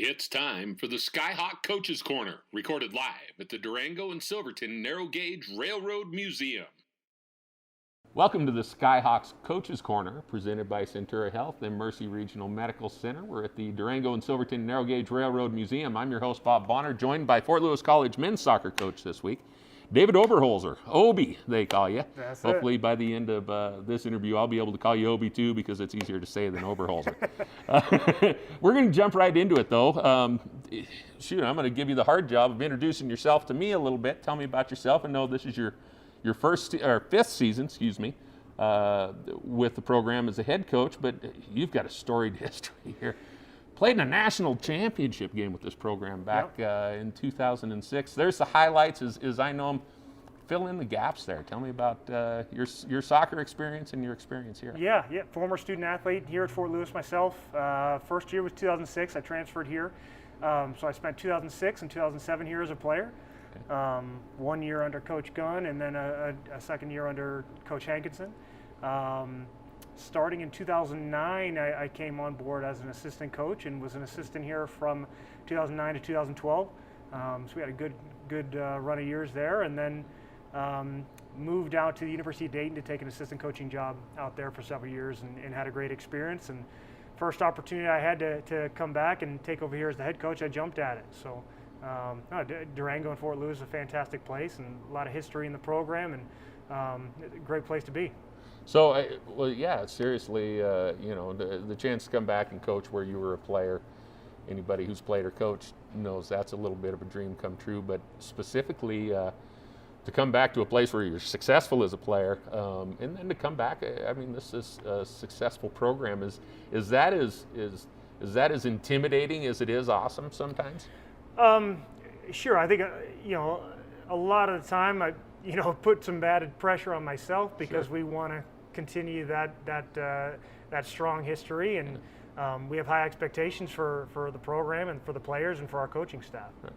It's time for the Skyhawks Coaches Corner, recorded live at the Durango and Silverton Narrow Gauge Railroad Museum. Welcome to the Skyhawks Coaches Corner, presented by Centura Health and Mercy Regional Medical Center. We're at the Durango and Silverton Narrow Gauge Railroad Museum. I'm your host, Bob Bonner, joined by Fort Lewis College men's soccer coach this week, David Oberholtzer. Obi, they call you. That's Hopefully by the end of this interview, I'll be able to call you Obi too, because it's easier to say than Oberholtzer. We're going to jump right into it, though. I'm going to give you the hard job of introducing yourself to me a little bit. Tell me about yourself. I know this is your fifth season, with the program as a head coach, but you've got a storied history here. Played in a national championship game with this program back in 2006. There's the highlights as I know them. Fill in the gaps there. Tell me about your soccer experience and your experience here. Yeah. Former student athlete here at Fort Lewis myself. First year was 2006. I transferred here. So I spent 2006 and 2007 here as a player. 1 year under Coach Gunn and then a second year under Coach Hankinson. Starting in 2009, I came on board as an assistant coach and was an assistant here from 2009 to 2012. So we had a good run of years there, and then moved out to the University of Dayton to take an assistant coaching job out there for several years and had a great experience. And first opportunity I had to come back and take over here as the head coach, I jumped at it. So Durango and Fort Lewis is a fantastic place and a lot of history in the program, and a great place to be. So, seriously, the chance to come back and coach where you were a player, anybody who's played or coached knows that's a little bit of a dream come true, but specifically to come back to a place where you're successful as a player, and then to come back, I mean, this is a successful program. Is that as intimidating as it is awesome sometimes? Sure. I think, a lot of the time I put some added pressure on myself because Sure. we want to continue that strong history, and we have high expectations for the program and for the players and for our coaching staff. Right.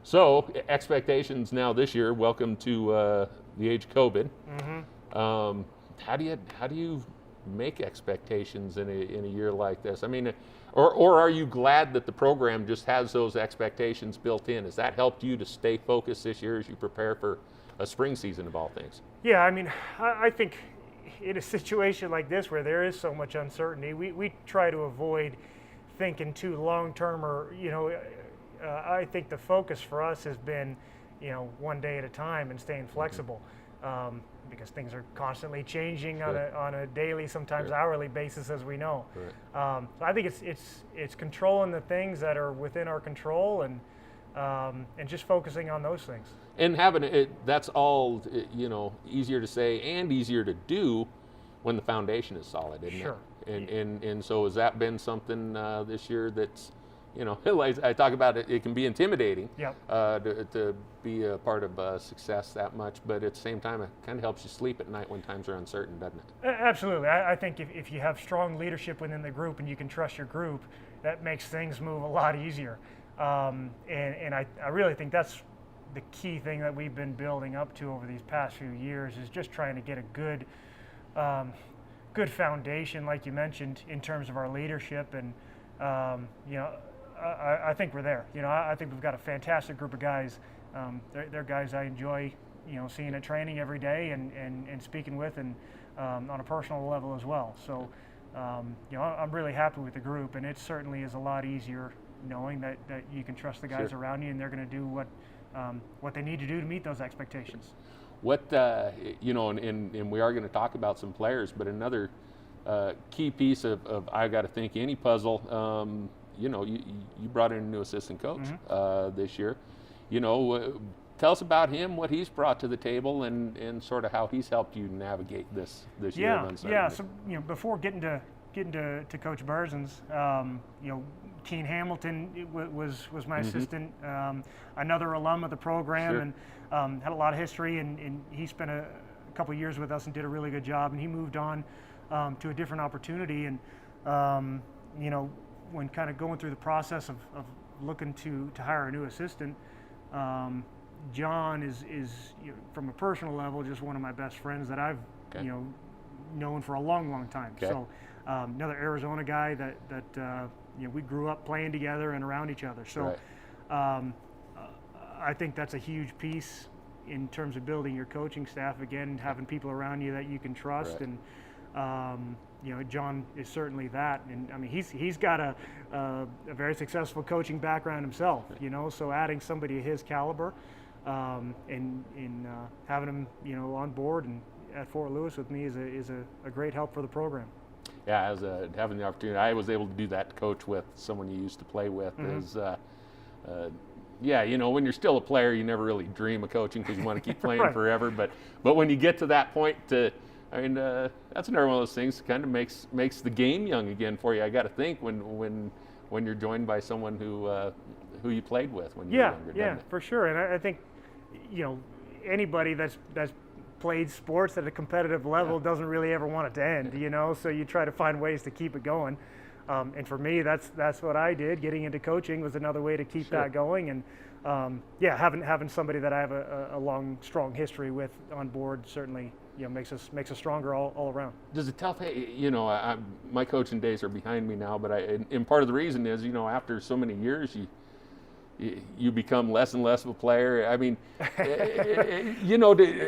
So expectations now this year. Welcome to the age of COVID. Mm-hmm. How do you make expectations in a year like this? I mean, or are you glad that the program just has those expectations built in? Has that helped you to stay focused this year as you prepare for a spring season of all things? Yeah, I mean, I think in a situation like this where there is so much uncertainty, we try to avoid thinking too long-term, or, I think the focus for us has been, one day at a time and staying flexible, because things are constantly changing on a daily, sometimes hourly basis, as we know. Right. So I think it's controlling the things that are within our control, and just focusing on those things. And having it, that's all, easier to say and easier to do when the foundation is solid, isn't Sure. it? And so has that been something this year that's, like I talk about it can be intimidating. Yep. To be a part of success that much, but at the same time, it kind of helps you sleep at night when times are uncertain, doesn't it? Absolutely. I think if you have strong leadership within the group and you can trust your group, that makes things move a lot easier. And I really think that's the key thing that we've been building up to over these past few years, is just trying to get a good foundation, like you mentioned, in terms of our leadership. And I think we're there. I think we've got a fantastic group of guys. They're guys I enjoy, seeing at training every day and speaking with, and on a personal level as well. So, I'm really happy with the group, and it certainly is a lot easier knowing that you can trust the guys Sure. around you, and they're going to do what they need to do to meet those expectations. What and we are going to talk about some players, but another key piece of I got to think any puzzle. You brought in a new assistant coach this year. Tell us about him, what he's brought to the table, and sort of how he's helped you navigate this year of uncertainty. Yeah. So before getting to Coach Berzins, Keen Hamilton was my assistant, another alum of the program. Sure. And had a lot of history, and he spent a couple of years with us and did a really good job. And he moved on to a different opportunity, and when kind of going through the process of looking to hire a new assistant, John is from a personal level just one of my best friends that I've known for a long time. Okay. So another Arizona guy that we grew up playing together and around each other. So I think that's a huge piece in terms of building your coaching staff. Again, having people around you that you can trust, and John is certainly that. And I mean, he's got a very successful coaching background himself. So adding somebody of his caliber, and having him on board and at Fort Lewis with me is a great help for the program. Yeah, as having the opportunity, I was able to do that, coach with someone you used to play with. When you're still a player, you never really dream of coaching because you want to keep playing forever. But when you get to that point, that's another one of those things that kind of makes the game young again for you. I got to think when you're joined by someone who you played with when you were younger. Yeah, for sure. And I think anybody that's played sports at a competitive level doesn't really ever want it to end. So you try to find ways to keep it going. And for me, that's what I did. Getting into coaching was another way to keep that going. And having somebody that I have a long, strong history with on board certainly makes us stronger all around. Does it tell? My coaching days are behind me now, but and part of the reason is after so many years you become less and less of a player. I mean,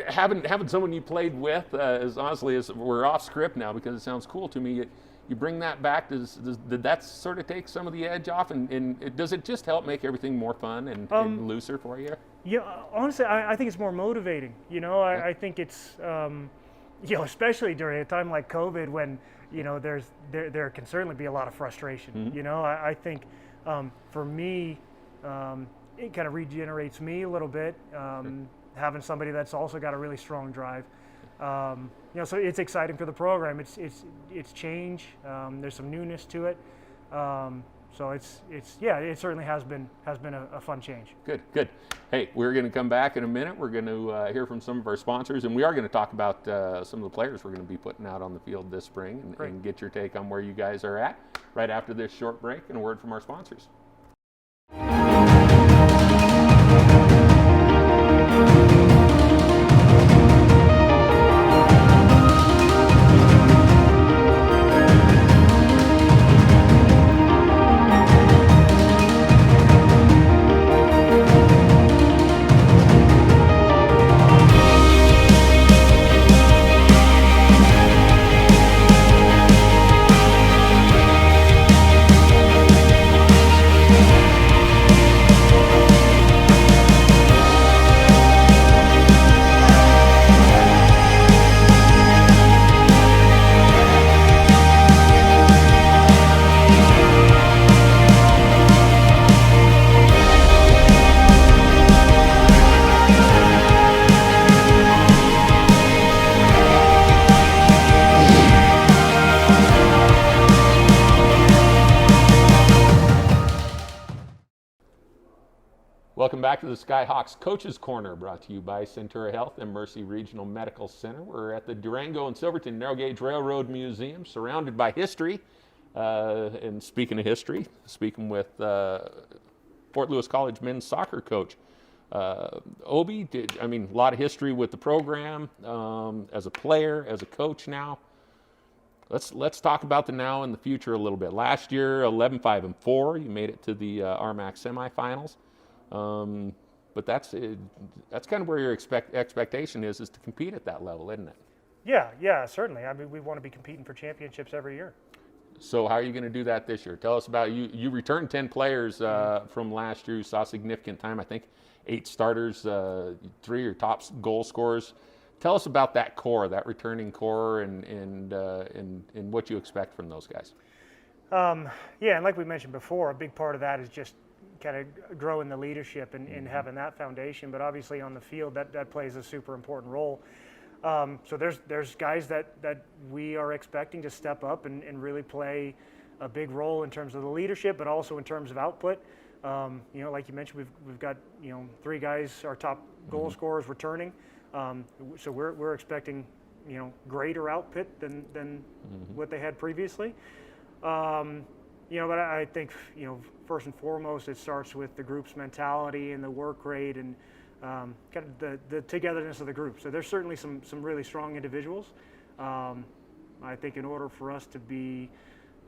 having someone you played with, as honestly as we're off script now because it sounds cool to me. You bring that back. Did that sort of take some of the edge off, and does it just help make everything more fun and looser for you? Yeah, honestly, I think it's more motivating. I think it's especially during a time like COVID when there can certainly be a lot of frustration. Mm-hmm. I think for me. It kind of regenerates me a little bit, having somebody that's also got a really strong drive. So it's exciting for the program. It's change. There's some newness to it. So it certainly has been a fun change. Good. Hey, we're going to come back in a minute. We're going to hear from some of our sponsors, and we are going to talk about some of the players we're going to be putting out on the field this spring, and get your take on where you guys are at right after this short break and a word from our sponsors. Welcome back to the Skyhawks Coaches Corner, brought to you by Centura Health and Mercy Regional Medical Center. We're at the Durango and Silverton Narrow Gauge Railroad Museum, surrounded by history. And speaking of history, speaking with Fort Lewis College men's soccer coach. Obi, a lot of history with the program, as a player, as a coach now. Let's talk about the now and the future a little bit. Last year, 11-5-4, you made it to the RMAC semifinals. But that's kind of where your expectation is to compete at that level, isn't it? Yeah, certainly. We want to be competing for championships every year. So how are you going to do that this year? Tell us about you. You returned 10 players from last year who saw significant time. I think 8 starters, 3 your top goal scorers. Tell us about that core, that returning core, and what you expect from those guys. And like we mentioned before, a big part of that is just kind of growing the leadership and having that foundation. But obviously on the field, that plays a super important role. So there's guys that we are expecting to step up and really play a big role in terms of the leadership, but also in terms of output. Like you mentioned, we've got 3 guys, our top goal scorers, returning. So we're expecting greater output than what they had previously. But I think first and foremost it starts with the group's mentality and the work rate and kind of the togetherness of the group. So there's certainly some really strong individuals. I think in order for us to be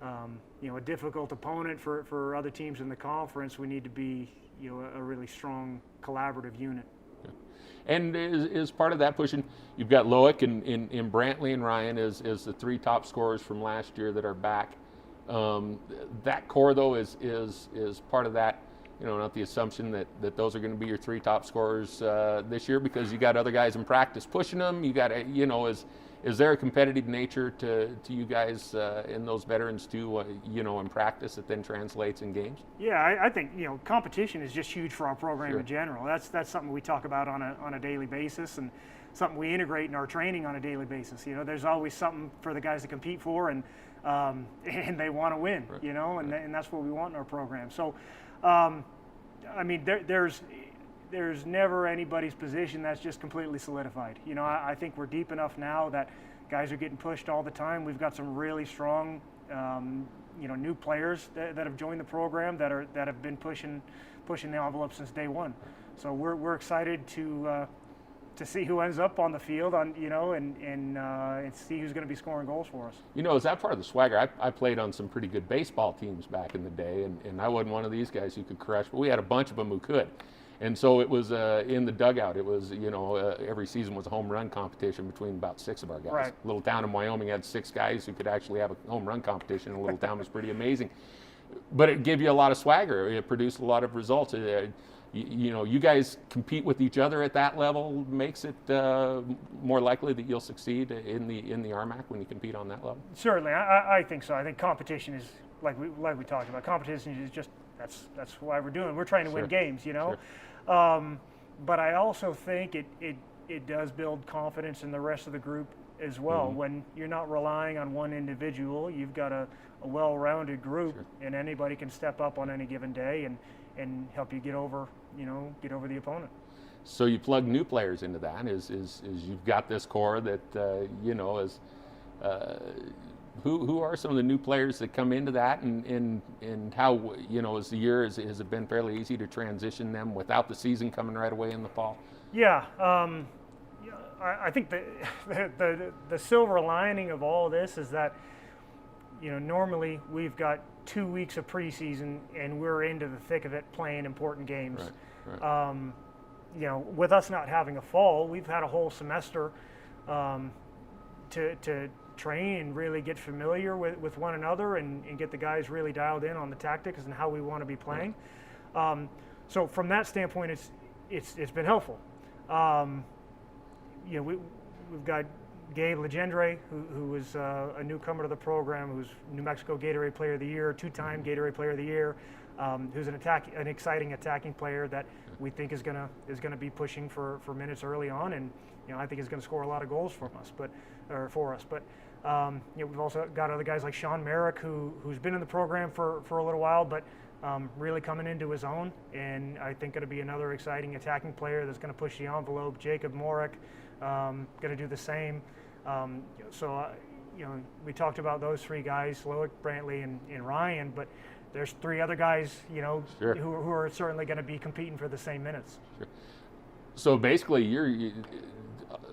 a difficult opponent for other teams in the conference, we need to be, a really strong collaborative unit. And is part of that pushing? You've got Loic and Brantley and Ryan as the 3 top scorers from last year that are back. That core though is part of that. Not the assumption that those are going to be your 3 top scorers this year, because you got other guys in practice pushing them. You got is there a competitive nature to you guys in those veterans too? In practice that then translates in games. Yeah, I think competition is just huge for our program Sure. in general. That's something we talk about on a daily basis, and something we integrate in our training on a daily basis. There's always something for the guys to compete for, and they want to win. Right. And that's what we want in our program. So, there's never anybody's position that's just completely solidified. I think we're deep enough now that guys are getting pushed all the time. We've got some really strong, new players that have joined the program that have been pushing the envelope since day one. So we're excited to see who ends up on the field and see who's going to be scoring goals for us. Is that part of the swagger? I played on some pretty good baseball teams back in the day, and I wasn't one of these guys who could crush, but we had a bunch of them who could. And so it was in the dugout. It was, every season was a home run competition between about 6 of our guys. Right. A little town in Wyoming had 6 guys who could actually have a home run competition. A little town was pretty amazing. But it gave you a lot of swagger. It produced a lot of results. You guys compete with each other at that level, makes it more likely that you'll succeed in the RMAC when you compete on that level. Certainly, I think so. I think competition is like we talked about. Competition is just that's why we're doing. We're trying to win games, Sure. But I also think it does build confidence in the rest of the group as well. Mm-hmm. When you're not relying on one individual, you've got a well-rounded group, Sure. and anybody can step up on any given day and help you get over the opponent. So you plug new players into that. Is you've got this core that is. Who are some of the new players that come into that, and how as the year has it been fairly easy to transition them without the season coming right away in the fall? Yeah, I think the silver lining of all of this is that normally we've got 2 weeks of preseason and we're into the thick of it playing important games. Right. With us not having a fall, we've had a whole semester to train and really get familiar with one another and get the guys really dialed in on the tactics and how we want to be playing. So from that standpoint, it's been helpful. We've got Gabe Legendre, who was a newcomer to the program, who's New Mexico Gatorade Player of the Year, 2-time Gatorade Player of the Year, who's an exciting attacking player that we think is gonna be pushing for minutes early on, and I think is going to score a lot of goals for us. But we've also got other guys like Sean Merrick, who's been in the program for a little while, but really coming into his own, and I think going to be another exciting attacking player that's going to push the envelope. Jacob Morick, going to do the same. We talked about those 3 guys, Loic, Brantley, and Ryan, but there's 3 other guys, Sure. who are certainly going to be competing for the same minutes. Sure. So basically,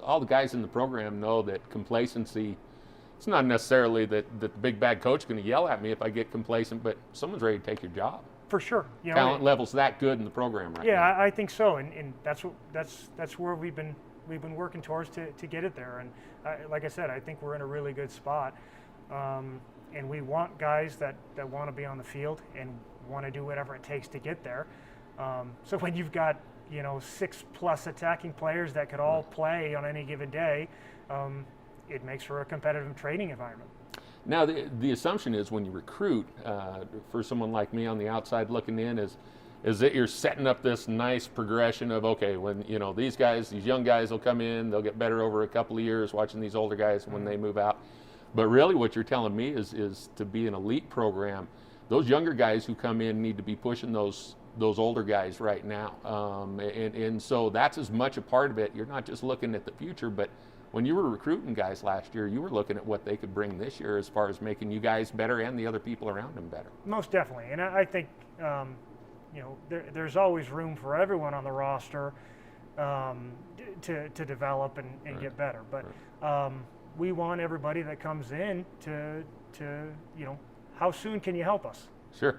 all the guys in the program know that complacency. It's not necessarily that the big bad coach is going to yell at me if I get complacent, but someone's ready to take your job. For sure, Talent level's that good in the program right now. Yeah, I think so, and that's where we've been working towards to get it there. And like I said, I think we're in a really good spot, and we want guys that want to be on the field and want to do whatever it takes to get there. So when you've got 6+ attacking players that could all play on any given day, it makes for a competitive training environment. Now, the assumption is when you recruit, for someone like me on the outside looking in, is that you're setting up this nice progression of, okay, when these young guys will come in, they'll get better over a couple of years watching these older guys when they move out. But really what you're telling me is to be an elite program, those younger guys who come in need to be pushing those older guys right now. And so that's as much a part of it. You're not just looking at the future, but when you were recruiting guys last year, you were looking at what they could bring this year as far as making you guys better and the other people around them better. Most definitely. And I think, there's always room for everyone on the roster to develop and get better. But we want everybody that comes in to how soon can you help us? Sure.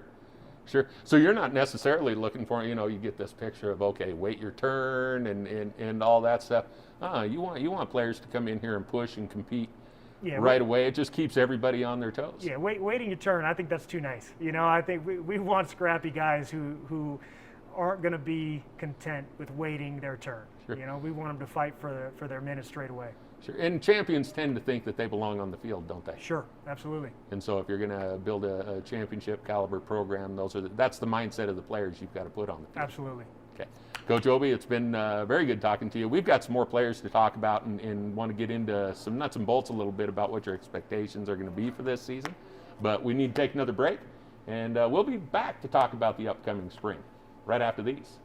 Sure. So you're not necessarily looking for, you get this picture of, okay, wait your turn and all that stuff. You want players to come in here and push and compete right away. It just keeps everybody on their toes. Yeah, waiting your turn, I think that's too nice. I think we want scrappy guys who aren't going to be content with waiting their turn. Sure. We want them to fight for their minutes straight away. Sure. And champions tend to think that they belong on the field, don't they? Sure, absolutely. And so if you're going to build a championship caliber program, that's the mindset of the players you've got to put on the field. Absolutely. Okay. Coach Obi, it's been very good talking to you. We've got some more players to talk about and want to get into some nuts and bolts a little bit about what your expectations are going to be for this season. But we need to take another break, and we'll be back to talk about the upcoming spring right after these.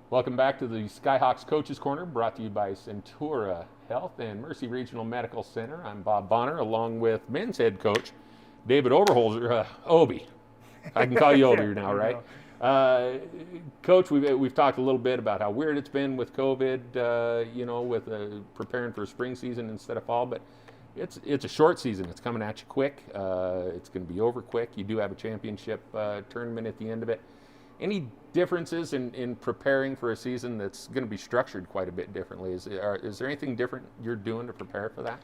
Welcome back to the Skyhawks Coaches Corner, brought to you by Centura Health and Mercy Regional Medical Center. I'm Bob Bonner, along with men's head coach David Oberholtzer. Obi, I can call you Obi now, right? Coach, we've talked a little bit about how weird it's been with COVID, with preparing for a spring season instead of fall, but it's a short season. It's coming at you quick. It's going to be over quick. You do have a championship tournament at the end of it. Any differences in preparing for a season that's going to be structured quite a bit differently? Is there anything different you're doing to prepare for that?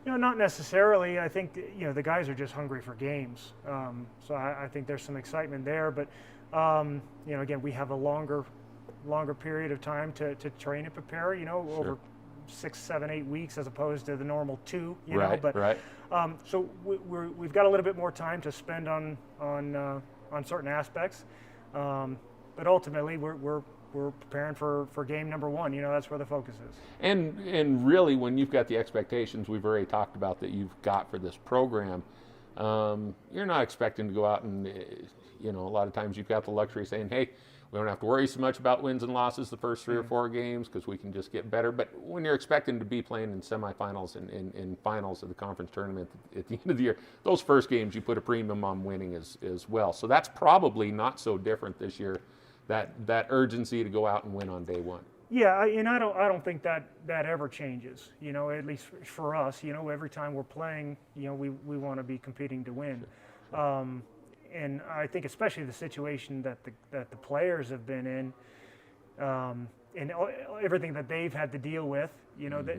Not necessarily. I think the guys are just hungry for games. So I think there's some excitement there. But again, we have a longer period of time to train and prepare. Over 6, 7, 8 weeks as opposed to the normal 2. Right. So we've got a little bit more time to spend on certain aspects. But ultimately, we're preparing for game number 1. That's where the focus is. And really, when you've got the expectations we've already talked about that you've got for this program, you're not expecting to go out and, a lot of times you've got the luxury of saying, hey, we don't have to worry so much about wins and losses the first 3 or 4 games because we can just get better. But when you're expecting to be playing in semifinals and finals of the conference tournament at the end of the year, those first games you put a premium on winning as well. So that's probably not so different this year, that urgency to go out and win on day 1. Yeah, and I don't think that ever changes. At least for us, every time we're playing, we want to be competing to win. Sure. And I think especially the situation that the players have been in, and everything that they've had to deal with,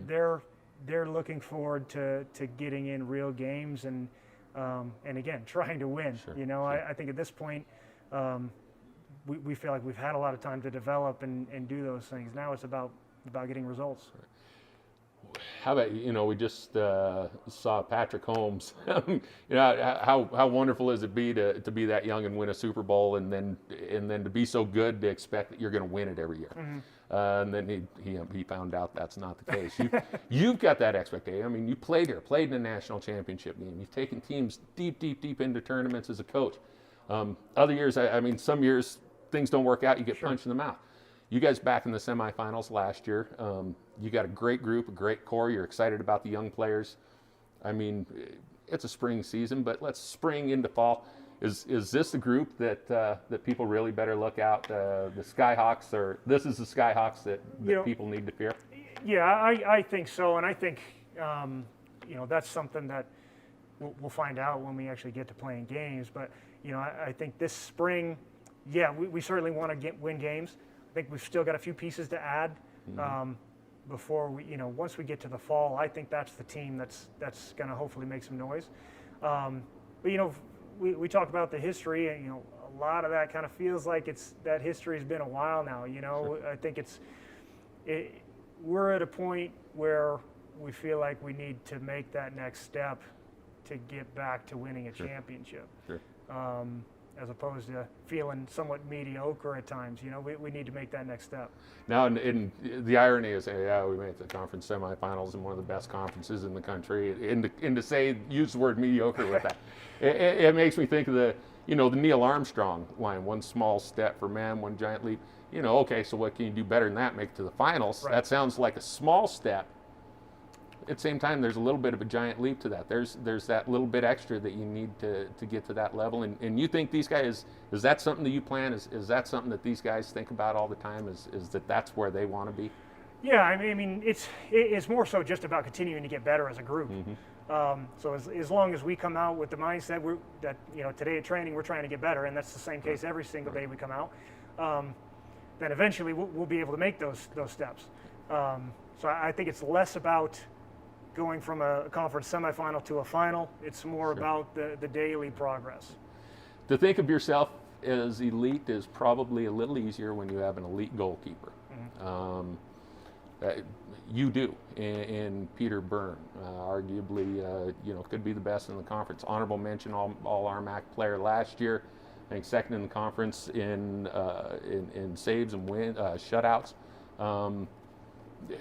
they're looking forward to getting in real games and again trying to win. Sure. I think at this point, we feel like we've had a lot of time to develop and do those things. Now it's about getting results. How about, we just saw Patrick Holmes. How wonderful is it to be that young and win a Super Bowl and then to be so good to expect that you're going to win it every year. Mm-hmm. And then he found out that's not the case. You've got that expectation. I mean, you played in a national championship game. You've taken teams deep into tournaments as a coach. Other years, some years things don't work out. You get punched in the mouth. You guys back in the semifinals last year. You got a great group, a great core. You're excited about the young players. It's a spring season, but let's spring into fall. Is this the group that people really better look out? The Skyhawks, or this is the Skyhawks that people need to fear? Yeah, I think so, and I think that's something that we'll find out when we actually get to playing games. But I think this spring, we certainly want to win games. I think we've still got a few pieces to add before we, once we get to the fall. I think that's the team that's going to hopefully make some noise. But we talk about the history, and a lot of that kind of feels like that history's been a while now. Sure. I think we're at a point where we feel like we need to make that next step to get back to winning a championship. Sure. As opposed to feeling somewhat mediocre at times. We need to make that next step. Now, and the irony is, yeah, we made the conference semifinals in one of the best conferences in the country, and to say, use the word mediocre with that, it makes me think of the Neil Armstrong line, one small step for man, one giant leap. Okay, so what can you do better than that? Make it to the finals. Right. That sounds like a small step. At the same time, there's a little bit of a giant leap to that. There's that little bit extra that you need to get to that level. And you think these guys, is that something that you plan? Is that something that these guys think about all the time? Is that's where they want to be? Yeah, I mean, it's more so just about continuing to get better as a group. Mm-hmm. So as long as we come out with the mindset that today at training we're trying to get better, and that's the same case every single day we come out, then eventually we'll be able to make those steps. So I think it's less about going from a conference semifinal to a final. It's more about the daily progress. To think of yourself as elite is probably a little easier when you have an elite goalkeeper. Mm-hmm. You do, and Peter Byrne, arguably, could be the best in the conference. Honorable mention, all RMAC player last year. I think second in the conference in saves and shutouts.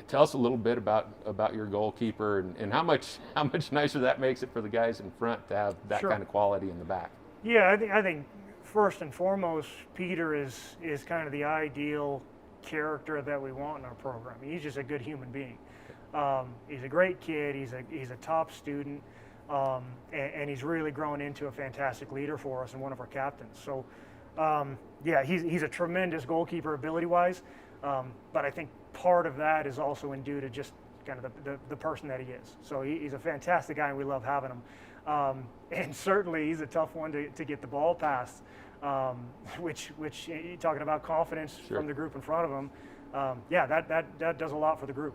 Tell us a little bit about your goalkeeper and how much nicer that makes it for the guys in front to have that Sure. kind of quality in the back. Yeah, I think first and foremost, Peter is kind of the ideal character that we want in our program. He's just a good human being. He's a great kid. He's a top student, and he's really grown into a fantastic leader for us and one of our captains. So, he's a tremendous goalkeeper ability-wise, but I think part of that is also due to just kind of the person that he is. So he's a fantastic guy, and we love having him. And certainly he's a tough one to get the ball past, which talking about confidence Sure. from the group in front of him, that does a lot for the group.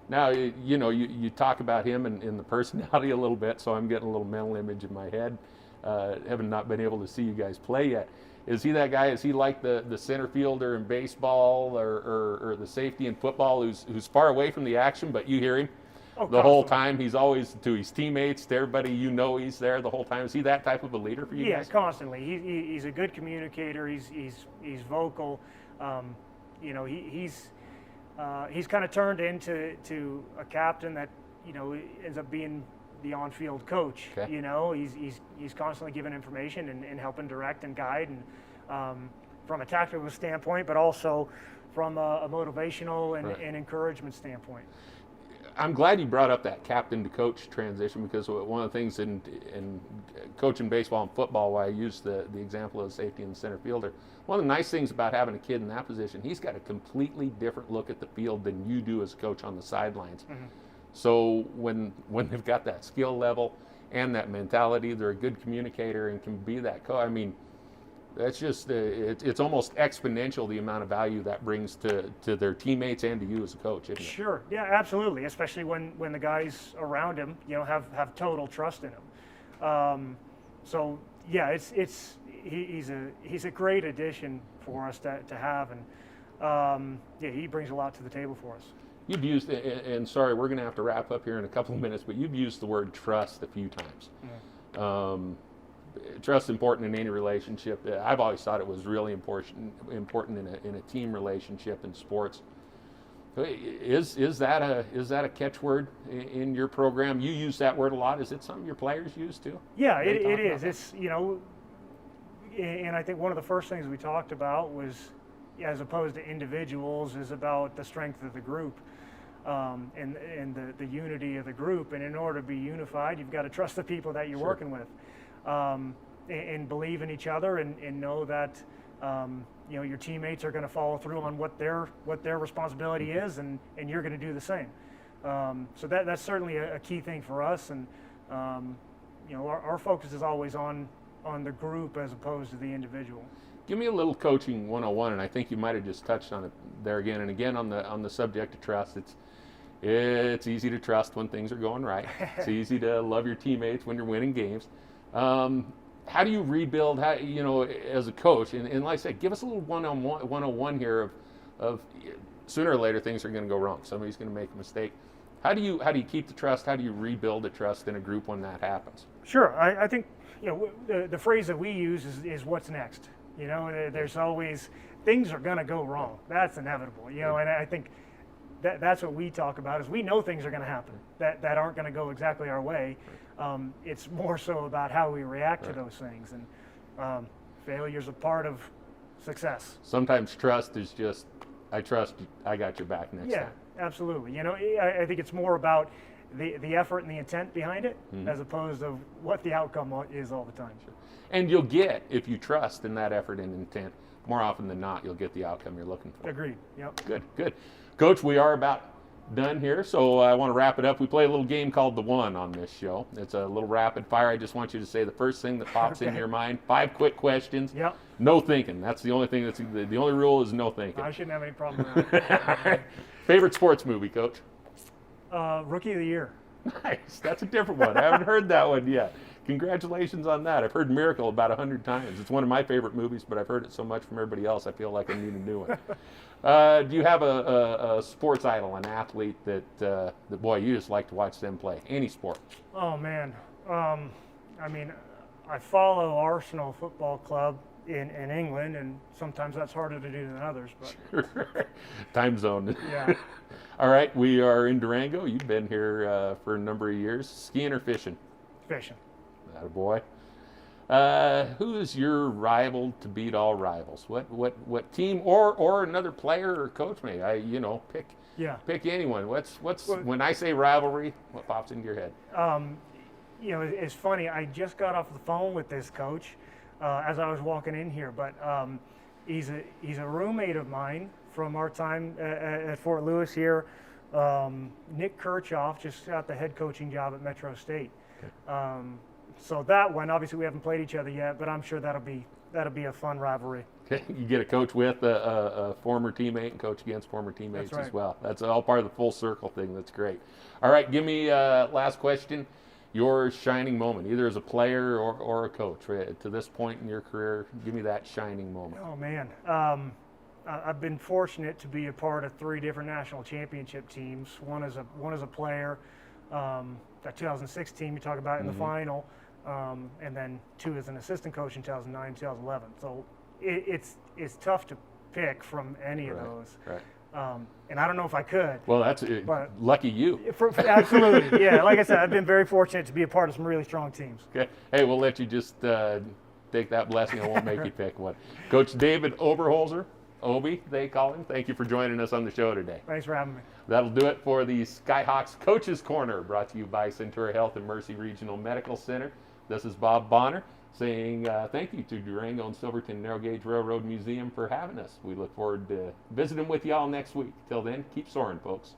Now, you talk about him and the personality a little bit, so I'm getting a little mental image in my head, having not been able to see you guys play yet. Is he that guy? Is he like the center fielder in baseball or the safety in football who's far away from the action, but you hear him the whole time? He's always to his teammates, to everybody, he's there the whole time. Is he that type of a leader for you guys? Yeah, constantly. He's a good communicator. He's vocal. He's kind of turned into a captain that ends up being the on-field coach. Okay. He's constantly giving information and helping direct and guide, and from a tactical standpoint, but also from a motivational and encouragement standpoint. I'm glad you brought up that captain to coach transition, because one of the things in coaching baseball and football, why I use the example of safety and center fielder, one of the nice things about having a kid in that position, he's got a completely different look at the field than you do as a coach on the sidelines. Mm-hmm. So when they've got that skill level and that mentality, they're a good communicator and can be that coach. I mean, that's just it's almost exponential, the amount of value that brings to their teammates and to you as a coach, isn't it? Sure. Yeah, absolutely. Especially when the guys around him, have total trust in him. So yeah, he's a great addition for us to have, and he brings a lot to the table for us. You've used, and sorry, we're going to have to wrap up here in a couple of minutes, but you've used the word trust a few times. Mm-hmm. Trust is important in any relationship. I've always thought it was really important in a team relationship in sports. Is that a catchword in your program? You use that word a lot. Is it something your players use too? Yeah, it is. It's and I think one of the first things we talked about was, as opposed to individuals, is about the strength of the group, and the unity of the group. And in order to be unified, you've got to trust the people that you're Sure. working with, and believe in each other, and know that your teammates are going to follow through on what their responsibility is, and you're going to do the same. So that's certainly a key thing for us, and our focus is always on the group as opposed to the individual. Give me a little coaching 101, and I think you might have just touched on it there again and again on the subject of trust. It's easy to trust when things are going right. It's easy to love your teammates when you're winning games. How do you rebuild? How, as a coach, and like I said, give us a little one-on-one here of sooner or later things are going to go wrong. Somebody's going to make a mistake. How do you keep the trust? How do you rebuild the trust in a group when that happens? Sure. I think the phrase that we use is what's next. There's always things are going to go wrong. That's inevitable. And I think that's what we talk about is we know things are going to happen that aren't going to go exactly our way. It's more so about how we react to those things, and failure's a part of success. Sometimes trust is just, I trust you, I got your back next time. Yeah, absolutely. I think it's more about the effort and the intent behind it, as opposed to what the outcome is all the time. Sure. And you'll get, if you trust in that effort and intent, more often than not, you'll get the outcome you're looking for. Agreed. Yep. Good. Coach, we are about done here, so I want to wrap it up. We play a little game called The One on this show. It's a little rapid fire. I just want you to say the first thing that pops into your mind. 5 quick questions. Yep. No thinking. That's the only thing. The only rule is no thinking. I shouldn't have any problem with that. Favorite sports movie, Coach? Rookie of the Year. Nice. That's a different one. I haven't heard that one yet. Congratulations on that. I've heard Miracle about 100 times. It's one of my favorite movies, but I've heard it so much from everybody else, I feel like I need a new one. Do you have a sports idol, an athlete that boy, you just like to watch them play? Any sport? Oh, man. I follow Arsenal Football Club in England, and sometimes that's harder to do than others. But Time zone. Yeah. All right, we are in Durango. You've been here for a number of years. Skiing or fishing? Fishing. Attaboy. Who is your rival to beat all rivals? What team or another player or coach? Maybe pick anyone. What's when I say rivalry, what pops into your head? It's funny. I just got off the phone with this coach as I was walking in here, but he's a roommate of mine from our time at Fort Lewis here. Nick Kirchhoff just got the head coaching job at Metro State. Okay. So that one, obviously, we haven't played each other yet, but I'm sure that'll be a fun rivalry. Okay, you get a coach with a former teammate and coach against former teammates as well. That's all part of the full circle thing. That's great. All right, give me last question. Your shining moment, either as a player or a coach, to this point in your career. Give me that shining moment. Oh man, I've been fortunate to be a part of 3 different national championship teams. One as a player, that 2006 team you talk about in the final. And then 2 as an assistant coach in 2009, 2011. So it's tough to pick from any of those. Right. And I don't know if I could. Well, that's lucky you. Absolutely. Yeah. Like I said, I've been very fortunate to be a part of some really strong teams. Okay. Hey, we'll let you just take that blessing. I won't make you pick one. Coach David Oberholtzer, Obi, they call him. Thank you for joining us on the show today. Thanks for having me. That'll do it for the Skyhawks Coaches Corner, brought to you by Centura Health and Mercy Regional Medical Center. This is Bob Bonner saying thank you to Durango and Silverton Narrow Gauge Railroad Museum for having us. We look forward to visiting with y'all next week. Till then, keep soaring, folks.